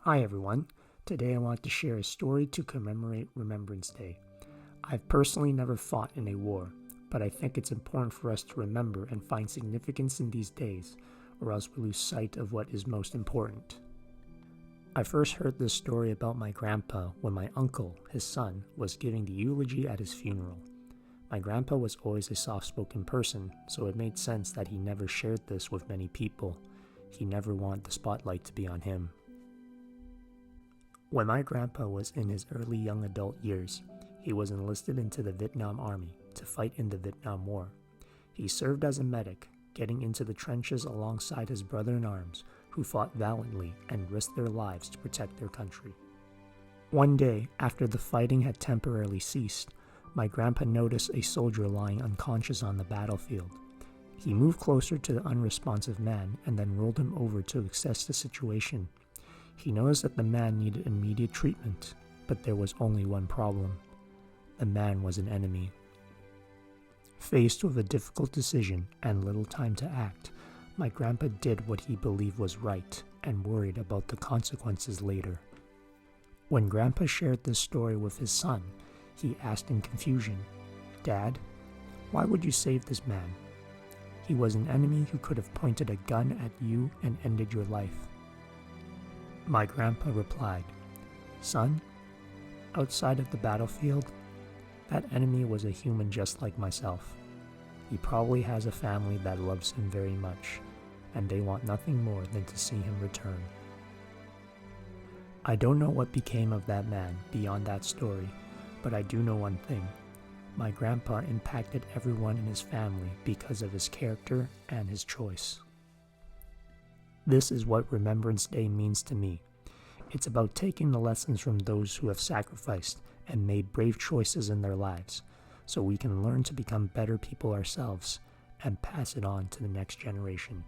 Hi everyone. Today I want to share a story to commemorate Remembrance Day. I've personally never fought in a war, but I think it's important for us to remember and find significance in these days, or else we lose sight of what is most important. I first heard this story about my grandpa when my uncle, his son, was giving the eulogy at his funeral. My grandpa was always a soft-spoken person, so it made sense that he never shared this with many people. He never wanted the spotlight to be on him. When my grandpa was in his early young adult years, he was enlisted into the Vietnam Army to fight in the Vietnam War. He served as a medic, getting into the trenches alongside his brother-in-arms, who fought valiantly and risked their lives to protect their country. One day, after the fighting had temporarily ceased, my grandpa noticed a soldier lying unconscious on the battlefield. He moved closer to the unresponsive man and then rolled him over to assess the situation. He noticed that the man needed immediate treatment, but there was only one problem. The man was an enemy. Faced with a difficult decision and little time to act, my grandpa did what he believed was right and worried about the consequences later. When Grandpa shared this story with his son, he asked in confusion, "Dad, why would you save this man? He was an enemy who could have pointed a gun at you and ended your life." My grandpa replied, "Son, outside of the battlefield, that enemy was a human just like myself. He probably has a family that loves him very much, and they want nothing more than to see him return." I don't know what became of that man beyond that story, but I do know one thing. My grandpa impacted everyone in his family because of his character and his choice. This is what Remembrance Day means to me. It's about taking the lessons from those who have sacrificed and made brave choices in their lives, so we can learn to become better people ourselves and pass it on to the next generation.